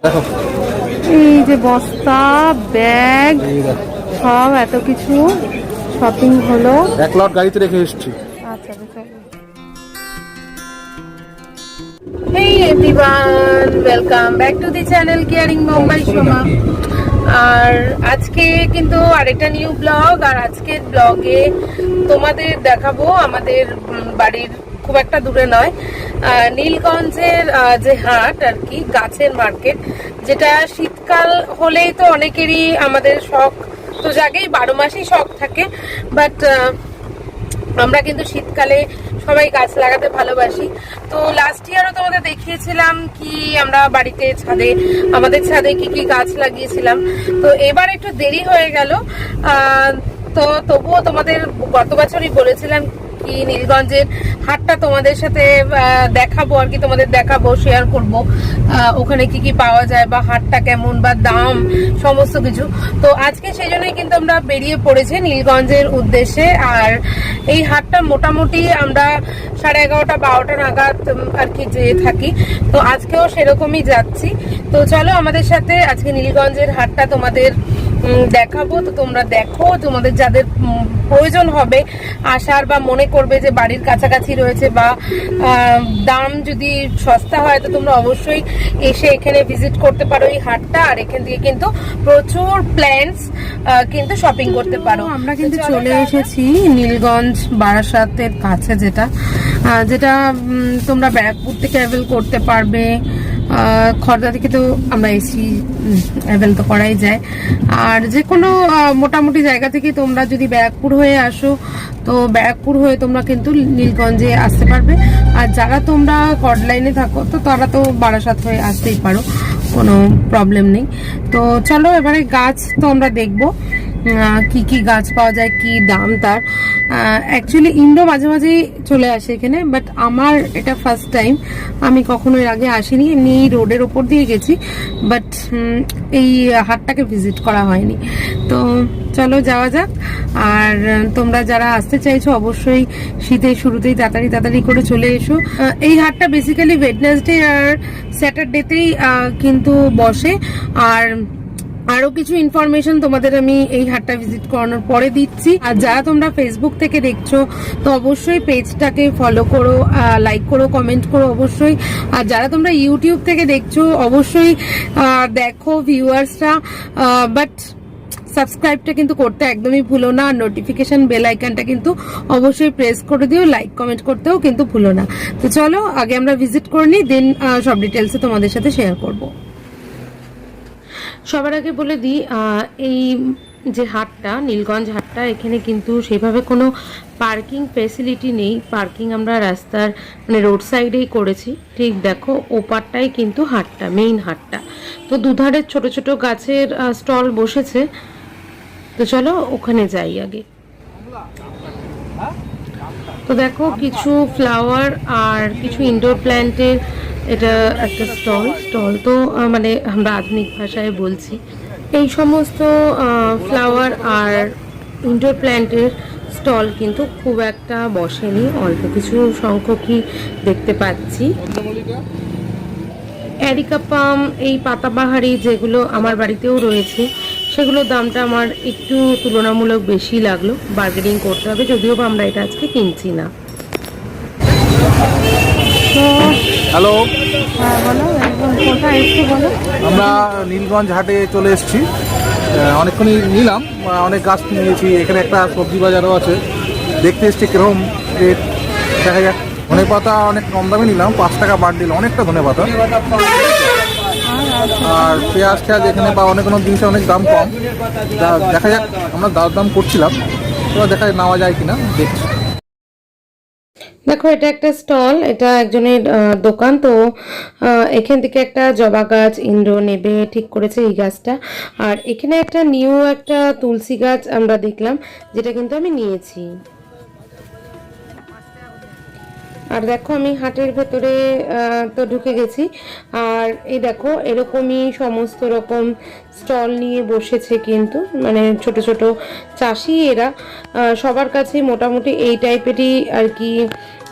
দেখো এই যে বস্তা ব্যাগ সব এত কিছু শপিং হলো। এক লট গাড়িতে রেখে এসেছি। আচ্ছা Hey everyone, welcome back to the channel Caring Mumbai Shoma. আর আজকে কিন্তু আরেকটা নিউ ব্লগ, আর আজকের ব্লগে তোমাদের দেখাবো আমাদের বাড়ির খুব একটা দূরে নয়, নীলগঞ্জের যে হাট আর কি, গাছের মার্কেট, যেটা শীতকাল হলেই তো অনেকেরই আমাদের শখ তো জাগেই, 12 মাসই শখ থাকে, বাট আমরা কিন্তু শীতকালে সবাই গাছ লাগাতে ভালোবাসি। তো লাস্ট ইয়ারও তোমাদের দেখিয়েছিলাম কি আমরা বাড়িতে আমাদের ছাদে কি কি গাছ লাগিয়েছিলাম। তো এবার একটু দেরি হয়ে গেল, তো তবুও তোমাদের গত বছরই বলেছিলাম কি নীলগঞ্জের হাটটা তোমাদের সাথে দেখাবো আর কি, তোমাদের দেখাবো, শেয়ার করব ওখানে কি কি পাওয়া যায় বা হাটটা কেমন বা দাম সমস্ত কিছু। তো আজকে সেই জন্যই কিন্তু আমরা বেরিয়ে পড়েছি নীলগঞ্জের উদ্দেশ্যে। আর এই হাটটা মোটামুটি আমরা 11:30 12টা নাগাদ আর কি যেয়ে থাকি, তো আজকেও সেরকমই যাচ্ছি। তো চলো আমাদের সাথে আজকে নীলগঞ্জের হাটটা তোমাদের দেখাবো। তো তোমরা দেখো, তোমাদের যাদের প্রয়োজন হবে আসার বা মনে করবে যে বাড়ির কাছাকাছি রয়েছে বা দাম যদি সস্তা হয়, তো তোমরা অবশ্যই এসে এখানে ভিজিট করতে পারো এই হাটটা। আর এখান থেকে কিন্তু প্রচুর প্ল্যান্টস কিন্তু শপিং করতে পারো। আমরা কিন্তু চলে এসেছি নীলগঞ্জ বারাসাতের কাছে, যেটা তোমরা ব্যারাকপুর থেকে অ্যাভেল করতে পারবে। খড়দা থেকে তো আমরা এসি অ্যাভেল তো করাই যায়। আর যে কোনো মোটামুটি জায়গা থেকে তোমরা যদি ব্যারাকপুর হয়ে আসো, তো ব্যারাকপুর হয়ে তোমরা কিন্তু নীলগঞ্জে আসতে পারবে। আর যারা তোমরা কর্ড লাইনে থাকো, তো তারা তো বারাসাত হয়ে আসতেই পারো, কোনো প্রবলেম নেই। তো চলো এবারে গাছ তো আমরা দেখবো কি কি গাছ পাওয়া যায়, কি দাম তার। অ্যাকচুয়ালি ইন্ডো মাঝে মাঝেই চলে আসে এখানে, বাট আমার এটা ফার্স্ট টাইম, আমি কখনো এর আগে আসিনি। এমনি রোডের ওপর দিয়ে গেছি, বাট এই হাটটাকে ভিজিট করা হয়নি। তো চলো যাওয়া যাক। আর তোমরা যারা আসতে চাইছো অবশ্যই শীতের শুরুতেই তাড়াতাড়ি করে চলে এসো। এই হাটটা বেসিক্যালি ওয়েডনেসডে আর স্যাটারডেতেই কিন্তু বসে। আর আরো কিছু ইনফরমেশন তোমাদের আমি এই হাটটা ভিজিট করানোর পরে দিচ্ছি। আর যারা তোমরা ফেসবুক থেকে দেখছো, তো অবশ্যই পেজটাকে ফলো করো, লাইক করো, কমেন্ট করো অবশ্যই। আর যারা তোমরা ইউটিউব থেকে দেখছো অবশ্যই দেখো ভিউয়ার্সরা, বাট সাবস্ক্রাইবটা কিন্তু করতে একদমই ভুলো না। আর নোটিফিকেশন বেল আইকনটা কিন্তু অবশ্যই প্রেস করে দিও, লাইক কমেন্ট করতেও কিন্তু ভুলো না। তো চলো আগে আমরা ভিজিট করে নিই, দেন সব ডিটেলসে তোমাদের সাথে শেয়ার করবো। সবার আগে বলে দিই, এই যে হাটটা, নীলগঞ্জ হাটটা, এখানে কিন্তু সেভাবে কোনো পার্কিং ফেসিলিটি নেই। পার্কিং আমরা রাস্তার মানে রোড সাইডেই করেছি। ঠিক দেখো ওপারটাই কিন্তু হাটটা, মেইন হাটটা। তো দুধারে ছোট ছোট গাছের স্টল বসেছে। তো চলো ওখানে যাই আগে। তো দেখো কিছু ফ্লাওয়ার আর কিছু ইনডোর প্ল্যান্টের এটা একটা স্টল তো মানে আমরা আধুনিক ভাষায় বলছি। এই সমস্ত ফ্লাওয়ার আর ইনডোর প্ল্যান্টের স্টল কিন্তু খুব একটা বসেনি, অল্প কিছু সংখ্যকই দেখতে পাচ্ছি। এরিকা পাম, এই পাতাবাহারি যেগুলো আমার বাড়িতেও রয়েছে, সেগুলোর দামটা আমার একটু তুলনামূলক বেশি লাগলো। বার্গেনিং করতে হবে, যদিও বা আমরা এটা আজকে কিনছি না। তো হ্যালো, বলো কোথায় এসছো বলো। আমরা নীলগঞ্জ হাটে চলে এসেছি। অনেকক্ষণই নিলাম, অনেক গাছ নিয়েছি। এখানে একটা সবজি বাজারও আছে, দেখতে এসছি কিরকম রেট, দেখা যাক। ধনে পাতা অনেক কম দামে নিলাম, 5 টাকা বান্ডিল, অনেকটা ধনে পাতা। আর পেঁয়াজ এখানে বা অনেক জিনিসের অনেক দাম কম। দেখা যাক, আমরা দাম করছিলাম, তো দেখা নেওয়া যায় কিনা দেখছি। দেখো এটা একটা স্টল, এটা একজনের দোকান। তো এখান থেকে একটা জবা গাছ ইন্ডো নেবে ঠিক করেছে, এই গাছটা। আর এখানে একটা নিউ একটা তুলসী গাছ আমরা দেখলাম, যেটা কিন্তু আমি নিয়েছি। আর দেখো আমি হাটের ভেতরে তো ঢুকে গেছি। আর এই দেখো এরকমই সমস্ত রকম স্টল নিয়ে বসেছে, কিন্তু মানে ছোট ছোট চাষি এরা। সবার কাছে মোটামুটি এই টাইপেরই আর কি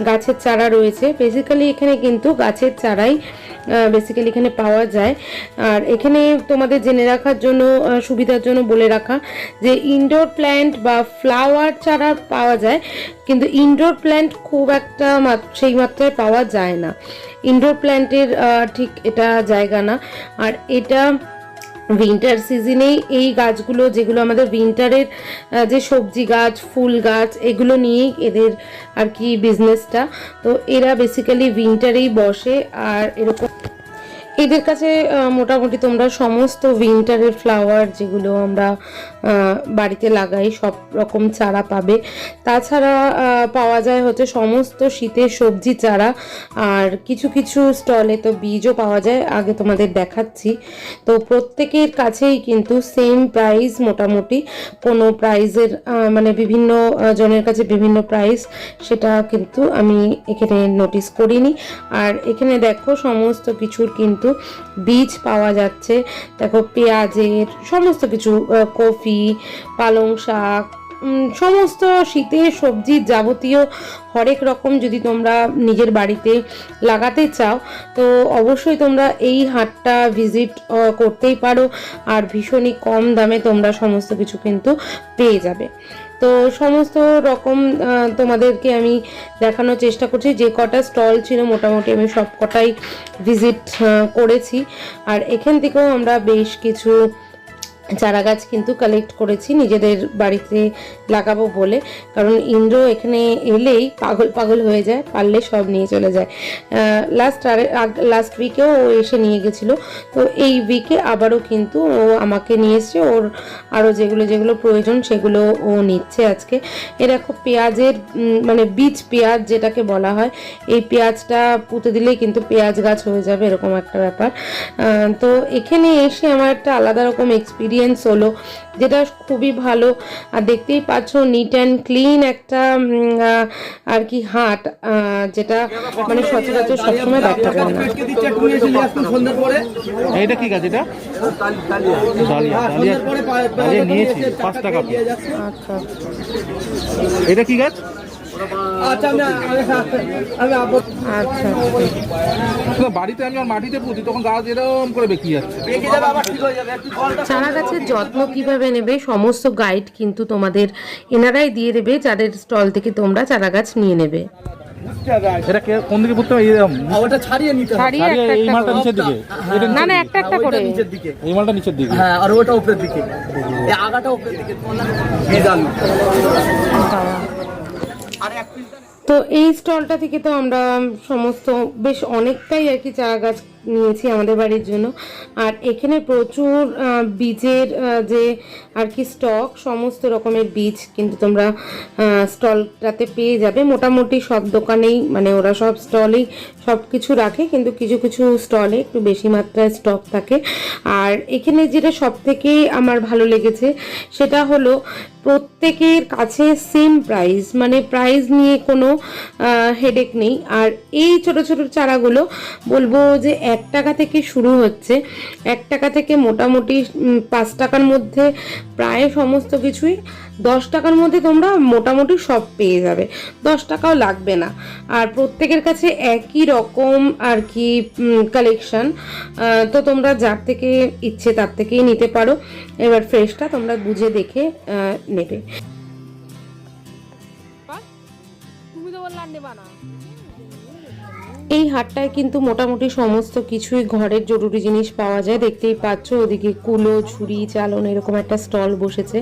গাছের চারা রয়েছে। বেসিক্যালি এখানে কিন্তু গাছের চারাই বেসিক্যালি এখানে পাওয়া যায়। আর এখানে তোমাদের জেনে রাখার জন্য সুবিধার জন্য বলে রাখা যে ইনডোর প্ল্যান্ট বা ফ্লাওয়ার চারা পাওয়া যায়, কিন্তু ইনডোর প্ল্যান্ট খুব একটা সেই মাত্রায় পাওয়া যায় না। ইনডোর প্ল্যান্টের ঠিক এটা জায়গা না। আর এটা উইন্টার সিজনেই এই গাছগুলো, যেগুলো আমাদের উইন্টারের যে সবজি গাছ, ফুল গাছ, এগুলো নিয়েই এদের আর কি বিজনেসটা। তো এরা বেসিক্যালি উইন্টারেই বসে। আর এরকম এদের কাছে মোটামুটি তোমরা সমস্ত উইন্টারের ফ্লাওয়ার যেগুলো আমরা বাড়িতে লাগাই সব রকম চারা পাবে। তাছাড়া পাওয়া যায় হচ্ছে সমস্ত শীতের সবজি চারা, আর কিছু কিছু স্টলে তো বীজও পাওয়া যায়, আগে তোমাদের দেখাচ্ছি। তো প্রত্যেকের কাছেই কিন্তু সেম প্রাইস, মোটামুটি কোনো প্রাইজের মানে বিভিন্ন জনের কাছে বিভিন্ন প্রাইস, সেটা কিন্তু আমি এখানে নোটিস করিনি। আর এখানে দেখো সমস্ত কিছুর কিন্তু বীজ পাওয়া যাচ্ছে। দেখো পেঁয়াজের সমস্ত কিছু, কফি, পালং শাক, সমস্ত শীতের সবজির যাবতীয় হরেক রকম যদি তোমরা নিজের বাড়িতে লাগাতে চাও তো অবশ্যই তোমরা এই হাটটা ভিজিট করতেই পারো। আর ভীষণই কম দামে তোমরা সমস্ত কিছু কিন্তু পেয়ে যাবে। তো সমস্ত রকম তোমাদেরকে আমি দেখানোর চেষ্টা করছি। যে কটা স্টল ছিল মোটামুটি আমি সব কটাই ভিজিট করেছি। আর এখান থেকেও আমরা বেশ কিছু চারা গাছ কিন্তু কালেক্ট করেছি নিজেদের বাড়িতে লাগাবো বলে, কারণ ইন্দ্র এখানে এলেই পাগল পাগল হয়ে যায়, পারলে সব নিয়ে চলে যায়। লাস্ট উইকেও ও এসে নিয়ে গেছিলো, তো এই উইকে আবারও কিন্তু ও আমাকে নিয়ে এসছে, ওর আরও যেগুলো যেগুলো প্রয়োজন সেগুলো ও নিচ্ছে আজকে। এরকম পেঁয়াজের মানে বীজ পেঁয়াজ যেটাকে বলা হয়, এই পেঁয়াজটা পুঁতে দিলেই কিন্তু পেঁয়াজ গাছ হয়ে যাবে, এরকম একটা ব্যাপার। তো এখানে এসে আমার একটা আলাদা রকম এক্সপিরিয়েন্স হলো, যেটা খুবই ভালো। আর দেখতেই পাচ্ছ নিট অ্যান্ড ক্লিন একটা আর কি হাট, যেটা মানে সচরাচর সবসময় দেখা যায় না। এটা কি গাছ? এটা ডালিয়া। ডালিয়া নিয়েছি 5 টাকা। আচ্ছা, এটা কি গাছ? আচ্ছা, বাড়িতে আমি আর মাটিতে পুঁতি, তখন গাছ এরকম করে বেঁকে যাচ্ছে। চারা গাছের যত্ন কিভাবে নেবে সমস্ত গাইড কিন্তু তোমাদের এনারাই দিয়ে দেবে, যাদের স্টল থেকে তোমরা চারা গাছ নিয়ে নেবে। এটা কোন দিকে পুঁততে হবে? ওটা ছাড়িয়ে নিতে হবে। এই মালটা নিচের দিকে? না না, একটা একটা করে। নিচের দিকে। এই মালটা নিচের দিকে। হ্যাঁ, আর ওটা উপরের দিকে। এই আগাটা উপরের দিকে। বীজ আলু। আর এক পিস। তো এই স্টলটা থেকে তো আমরা সমস্ত বেশ অনেকটাই আর কি চারা গাছ নিয়েছি আমাদের বাড়ির জন্য। আর এখানে প্রচুর বীজের যে আর কি স্টক, সমস্ত রকমের বীজ কিন্তু তোমরা স্টলটাতে পেয়ে যাবে। মোটামুটি সব দোকানেই মানে ওরা সব স্টলেই সব কিছু রাখে, কিন্তু কিছু কিছু স্টলে একটু বেশি মাত্রায় স্টক থাকে। আর এখানে যেটা সব থেকে আমার ভালো লেগেছে সেটা হলো প্রত্যেকের কাছে সেম প্রাইস, মানে প্রাইস নিয়ে কোনো হেডেক নেই। আর এই ছোট ছোট চারাগুলো বলবো যে 1 টাকা থেকে শুরু হচ্ছে। 1 টাকা থেকে মোটামুটি 5 টাকার মধ্যে প্রায় সমস্ত কিছুই, 10 টাকার মধ্যে তোমরা মোটামুটি সব পেয়ে যাবে, 10 টাকাও লাগবে না। আর প্রত্যেকের কাছে একই রকম আর কি কালেকশন, তো তোমরা যার থেকে ইচ্ছে তার থেকেই নিতে পারো। এবার ফ্রেশটা তোমরা বুঝে দেখে নেবে। এই হাটটায় কিন্তু মোটামুটি সমস্ত কিছুই ঘরের জরুরি জিনিস পাওয়া যায়। দেখতেই পাচ্ছ ওদিকে কুলো, ছুরি, চালন এরকম একটা স্টল বসেছে।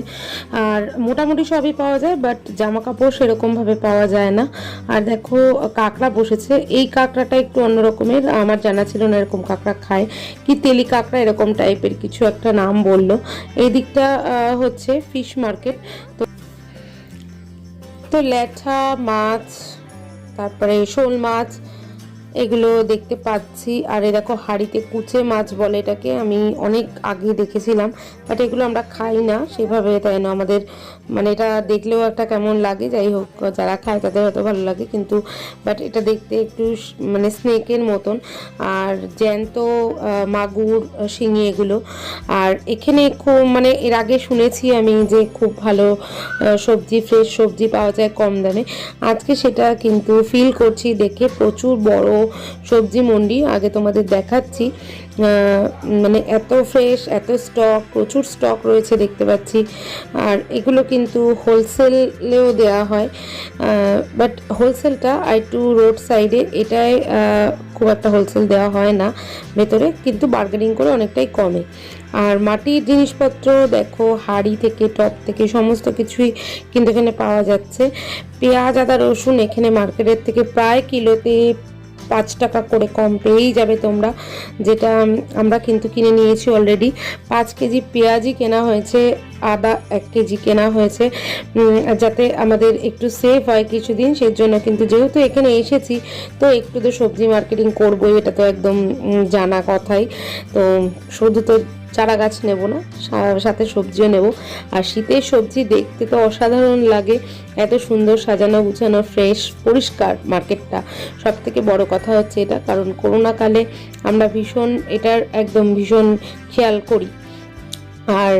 আর মোটামুটি সবই পাওয়া যায়, বাট জামা কাপড় সেরকমভাবে পাওয়া যায় না। আর দেখো কাঁকড়া বসেছে, এই কাঁকড়াটা একটু অন্য রকমের, আমার জানা ছিল না এরকম কাঁকড়া খায়, কি তেলি কাঁকড়া এরকম টাইপের কিছু একটা নাম বললো। এই দিকটা হচ্ছে ফিশ মার্কেট। তো ল্যাঠা মাছ, তারপরে শোল মাছ, এগুলো দেখতে পাচ্ছি। আর এ দেখো হাঁড়িতে কুচে মাছ বলে এটাকে, আমি অনেক আগে দেখেছিলাম, বাট এগুলো আমরা খাই না সেভাবে, তাই না আমাদের মানে এটা দেখলেও একটা কেমন লাগে। যাই হোক, যারা খায় তাদের হয়তো ভালো লাগে, কিন্তু বাট এটা দেখতে একটু মানে স্নেকের মতন। আর জ্যান্ত মাগুর, শিঙি এগুলো। আর এখানে খুব মানে এর আগে শুনেছি আমি যে খুব ভালো সবজি, ফ্রেশ সবজি পাওয়া যায় কম দামে। আজকে সেটা কিন্তু ফিল করছি দেখে। প্রচুর বড় সবজি মন্ডি। আগে তোমাদের দেখাচ্ছি, মানে এত ফ্রেশ, এত স্টক, প্রচুর স্টক রয়েছে দেখতে পাচ্ছি। আর এগুলো কিন্তু হোলসেলেও দেওয়া হয়, বাট হোলসেলটা একটু রোড সাইডে, এটাই খুব একটা হোলসেল দেওয়া হয় না ভেতরে, কিন্তু বার্গেনিং করে অনেকটাই কমে। আর মাটির জিনিসপত্র দেখো, হাঁড়ি থেকে টপ থেকে সমস্ত কিছুই কিন্তু এখানে পাওয়া যাচ্ছে। পেঁয়াজ, আদা, রসুন এখানে মার্কেটের থেকে প্রায় কিলোতে 5 টাকা করে কম পেয়েই যাবে তোমরা, যেটা আমরা কিন্তু কিনে নিয়েছি অলরেডি। 5 কেজি পেঁয়াজই কেনা হয়েছে, আদা 1 কেজি কেনা হয়েছে, যাতে আমাদের একটু সেফ হয় কিছুদিন। সেই জন্য কিন্তু যেহেতু এখানে এসেছি, তো একটু তো সবজি মার্কেটিং করবোই, এটা তো একদম জানা কথাই। তো শুধু তো চারা গাছ নেব না, সাথে সবজিও নেব। আর শীতের সবজি দেখতে তো অসাধারণ লাগে, এত সুন্দর সাজানো গুছানো, ফ্রেশ, পরিষ্কার মার্কেটটা। সব থেকে বড় কথা হচ্ছে এটা, কারণ করোনাকালে আমরা এটার একদম ভীষণ খেয়াল করি। আর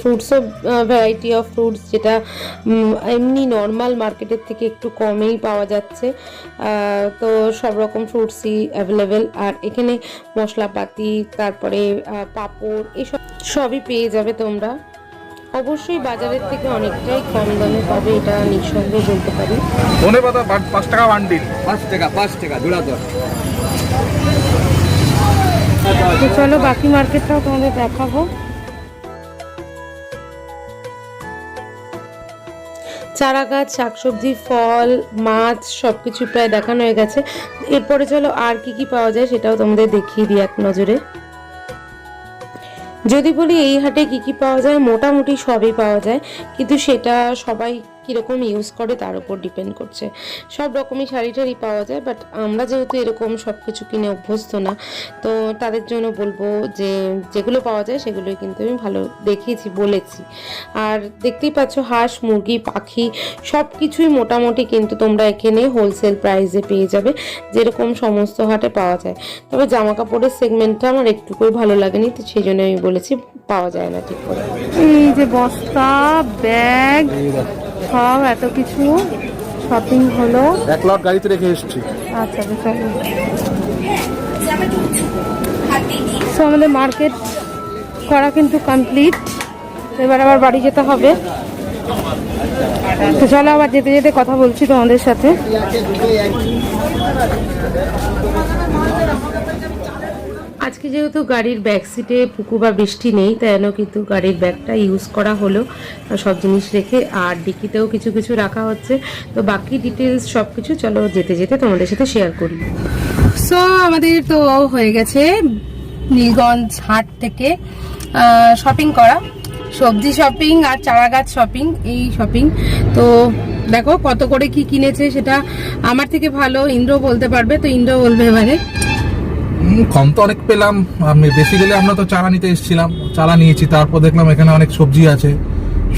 ফ্রুটসও ভ্যারাইটি অফ ফ্রুটস, যেটা এমনি নর্মাল মার্কেটের থেকে একটু কমেই পাওয়া যাচ্ছে। তো সব রকম ফ্রুটসই অ্যাভেলেবেল। আর এখানে মশলাপাতি, তারপরে পাঁপড়, এসব সবই পেয়ে যাবে তোমরা। অবশ্যই বাজারের থেকে অনেকটাই কম দামে পাবে, এটা নিঃসন্দেহে বলতে পারি। ধনেপাতা 5 টাকা বান্ডিল। 5 টাকা জোড়া দর। তো চলো বাকি মার্কেটটাও তোমাদের দেখাবো। চারা গাছ, শাকসবজি, ফল, মাছ সবকিছু প্রায় দেখানো হয়ে গেছে। এরপরে চলো আর কি কি পাওয়া যায় সেটাও তোমাদের দেখিয়ে দিই এক নজরে। যদি বলি এই হাটে কি কি পাওয়া যায়, মোটামুটি সবই পাওয়া যায়, কিন্তু সেটা সবাই কীরকম ইউজ করে তার উপর ডিপেন্ড করছে। সব রকমই শাড়ি টাড়ি পাওয়া যায়, বাট আমরা যেহেতু এরকম সব কিছু কিনে অভ্যস্ত না, তো তাদের জন্য বলবো যে যেগুলো পাওয়া যায় সেগুলোই কিন্তু আমি ভালো দেখিয়েছি, বলেছি। আর দেখতেই পাচ্ছ হাঁস, মুরগি, পাখি সব কিছুই মোটামুটি কিন্তু তোমরা এখানে হোলসেল প্রাইসে পেয়ে যাবে, যেরকম সমস্ত হাটে পাওয়া যায়। তবে জামা কাপড়ের সেগমেন্টটা আমার একটুকুই ভালো লাগেনি, তো সেই জন্য আমি বলেছি পাওয়া যায় না ঠিক করে। এই যে বস্তা, ব্যাগ, সব এত কিছু শপিং হলো। 1 লট গাড়িতে রেখে এসেছি। আচ্ছা চলো, সো আমাদের মার্কেট করা কিন্তু কমপ্লিট। এবার আবার বাড়ি যেতে হবে। তো চলো আবার যেতে যেতে কথা বলছি তোমাদের সাথে। আজকে যেহেতু গাড়ির ব্যাক সিটে পুকু বা বৃষ্টি নেই, তাই জন্য কিন্তু গাড়ির ব্যাগটা ইউজ করা হলো সব জিনিস রেখে। আর ডিকিতেও কিছু কিছু রাখা হচ্ছে। তো বাকি ডিটেলস সব কিছু চলো যেতে যেতে তোমাদের সাথে শেয়ার করি। সো আমাদের তো হয়ে গেছে নীলগঞ্জ হাট থেকে শপিং করা, সবজি শপিং আর চারা গাছ শপিং, এই শপিং। তো দেখো কত করে কি কিনেছে, সেটা আমার থেকে ভালো ইন্দ্র বলতে পারবে, তো ইন্দ্র বলবে এবারে। কম তো অনেক পেলাম। আমি বেসিক্যালি আমরা তো চারা নিতে এসেছিলাম, চারা নিয়েছি, তারপর দেখলাম এখানে অনেক সবজি আছে,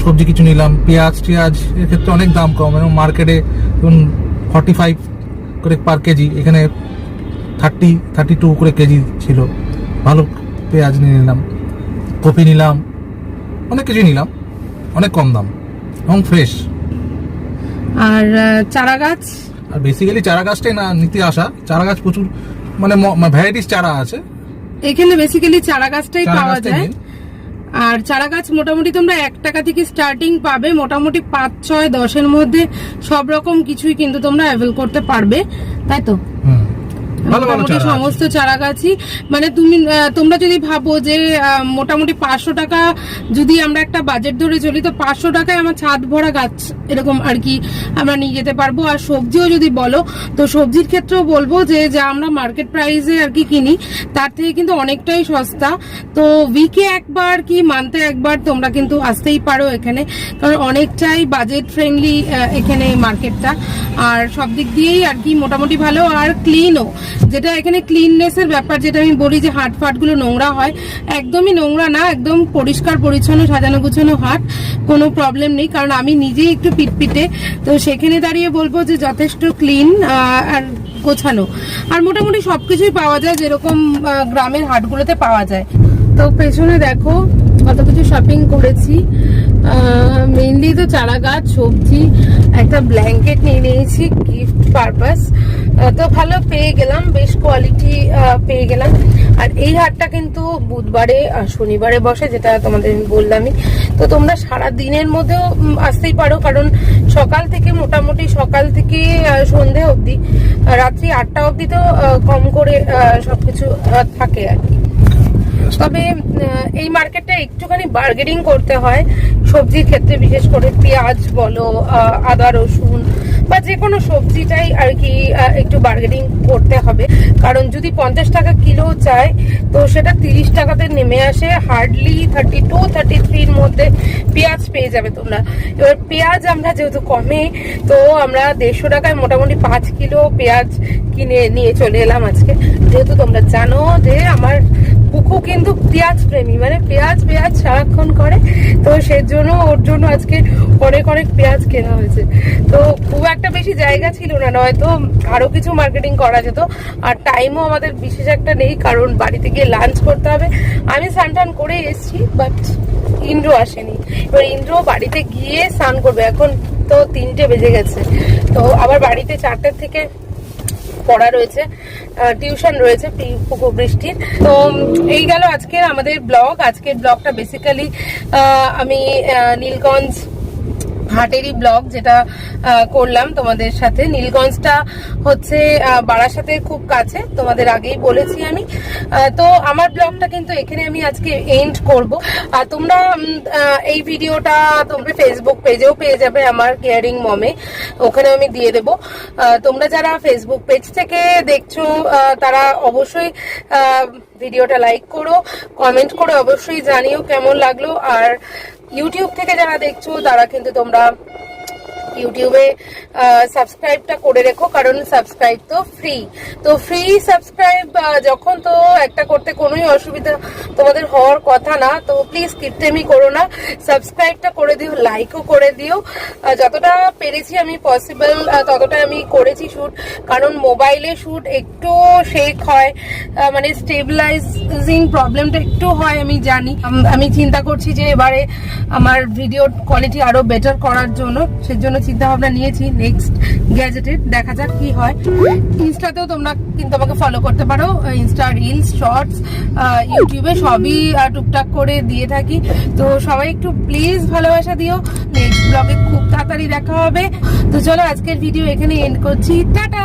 সবজি কিছু নিলাম। পেঁয়াজ টিয়াজ এর ক্ষেত্রে অনেক দাম কম, এবং মার্কেটে 45 করে পার কেজি, এখানে 32 করে কেজি ছিল। ভালো পেঁয়াজ নিয়ে নিলাম, কপি নিলাম, অনেক কিছু নিলাম, অনেক কম দাম এবং ফ্রেশ। আর চারা গাছ, আর বেসিক্যালি চারা গাছটাই না নিতে আসা, চারা গাছ প্রচুর মানে ভ্যারাইটিস চারা আছে এখানে। বেসিক্যালি চারা গাছটাই পাওয়া যায়। আর চারা গাছ মোটামুটি তোমরা 1 টাকা থেকে স্টার্টিং পাবে, মোটামুটি 5, 6, 10 এর মধ্যে সব রকম কিছুই কিন্তু তোমরা অ্যাভেল করতে পারবে, তাই তো? মোটামুটি সমস্ত চারা গাছই, মানে তোমরা যদি ভাবো যে মোটামুটি 500 টাকা যদি আমরা একটা বাজেট ধরে চলি, তো 500 টাকায় আমার ছাদ ভরা গাছ এরকম আর কি আমরা নিয়ে যেতে পারবো। আর সবজিও যদি বলো, তো সবজির ক্ষেত্রেও বলবো যে যা আমরা মার্কেট প্রাইসে আর কি কিনি, তার থেকে কিন্তু অনেকটাই সস্তা। তো উইকে একবার কি মান্থে একবার তোমরা কিন্তু আসতেই পারো এখানে, কারণ অনেকটাই বাজেট ফ্রেন্ডলি এখানে মার্কেটটা। আর সব দিক দিয়েই আর কি মোটামুটি ভালো, আর ক্লিনও। যেটা এখানে ক্লিননেস এর ব্যাপার, যেটা আমি বলি যে হাট ফাট গুলো নোংরা হয়, একদমই নোংরা না, একদম পরিষ্কার পরিচ্ছন্ন সাজানো গুছানো হাট, কোনো প্রবলেম নেই। কারণ আমি নিজেই একটু পিটপিটে, তো সেখানে দাঁড়িয়ে বলবো যে যথেষ্ট ক্লিন আর গোছানো। আর মোটামুটি সবকিছুই পাওয়া যায় যেরকম গ্রামের হাটগুলোতে পাওয়া যায়। তো পেছনে দেখো কত কিছু শপিং করেছি। মেইনলি তো চারা গাছ, সবজি, একটা ব্ল্যাঙ্কেট নিয়ে নিয়েছি গিফট পারপাস। তো ভালো পেয়ে গেলাম, বেশ কোয়ালিটি পেয়ে গেলাম। আর এই হাটটা কিন্তু বুধবারে আর শনিবারে বসে, যেটা তোমাদের বললামই। তো তোমরা সারা দিনের মধ্যেও আসতেই পারো, কারণ সকাল থেকে মোটামুটি সকাল থেকে সন্ধে অবধি, রাত্রি 8টা অবধি তো কম করে সবকিছু থাকে আর কি। তবে এই মার্কেটটা একটুখানি বার্গেনিং করতে হয় সবজির ক্ষেত্রে, বিশেষ করে পেঁয়াজ বলো, আদা রসুন বা যে কোনো সবজিটাই আর কি একটু বার্গেনিং করতে হবে। কারণ যদি 50 টাকা কিলো চায় তো সেটা 30 টাকাতে নেমে আসে। হার্ডলি 32-33 মধ্যে পেঁয়াজ পেয়ে যাবে তোমরা। এবার পেঁয়াজ আমরা যেহেতু কমে, তো আমরা 150 টাকায় মোটামুটি 5 কিলো পেঁয়াজ কিনে নিয়ে চলে এলাম আজকে। যেহেতু তোমরা জানো যে আমার কুকু কিন্তু পেঁয়াজ প্রেমী, মানে পেঁয়াজ সারাক্ষণ করে, তো সেজন্য ওর জন্য আজকে অনেক পেঁয়াজ কেনা হয়েছে। তো খুব একটা বেশি জায়গা ছিল না, নয়তো আরো কিছু মার্কেটিং করা যেত। আর টাইমও আমাদের বিশেষ একটা নেই, কারণ বাড়িতে গিয়ে লাঞ্চ করতে হবে। আমি স্নান করে এসেছি, বাট ইন্দ্র আসেনি। এবার ইন্দ্র বাড়িতে গিয়ে স্নান করবে। এখন তো 3টে বেজে গেছে, তো আবার বাড়িতে 4টে থেকে পড়া রয়েছে, টিউশন রয়েছে বৃষ্টির। তো এই গেল আজকের আমাদের ব্লগ। আজকের ব্লগটা বেসিক্যালি আমি নীলগঞ্জ হাটেরই ব্লগ যেটা করলাম তোমাদের সাথে। নীলগঞ্জটা হচ্ছে বারাসাতের খুব কাছে, তোমাদের আগেই বলেছি আমি। তো আমার ব্লগটা কিন্তু এখানে আমি আজকে এন্ড করব। আর তোমরা এই ভিডিওটা তোমরা ফেসবুক পেজেও পেয়ে যাবে, আমার কেয়ারিং মমে, ওখানে আমি দিয়ে দেবো। তোমরা যারা ফেসবুক পেজ থেকে দেখছো তারা অবশ্যই ভিডিওটা লাইক করো, কমেন্ট করে অবশ্যই জানিও কেমন লাগলো। আর ইউটিউব থেকে যারা দেখছো তারা কিন্তু তোমরা ইউটিউবে সাবস্ক্রাইবটা করে রেখো, কারণ সাবস্ক্রাইব তো ফ্রি। তো ফ্রি সাবস্ক্রাইব যখন, তো একটা করতে কোনোই অসুবিধা তোমাদের হওয়ার কথা না। তো প্লিজ কিপটেমি করো না, সাবস্ক্রাইবটা করে দিও, লাইকও করে দিও। যতটা পেরেছি আমি পসিবল ততটা আমি করেছি শুট, কারণ মোবাইলে শুট একটু শেক হয়, মানে স্টেবিলাইজিং প্রবলেমটা একটু হয় আমি জানি। আমি চিন্তা করছি যে এবারে আমার ভিডিও কোয়ালিটি আরো বেটার করার জন্য, সেজন্য চিন্তা ভাবনা নিয়েছি। নেক্সট গ্যাজেটের দেখা যাক কি হয়। ইনস্টাতেও তোমরা কিন্তু আমাকে ফলো করতে পারো, ইনস্টা রিলস, শর্টস, ইউটিউবে সবই টুকটাক করে দিয়ে থাকি। তো সবাই একটু প্লিজ ভালোবাসা দিও। নেক্সট ব্লগে খুব তাড়াতাড়ি দেখা হবে। তো চলো আজকের ভিডিও এখানে এন্ড করছি, টাটা।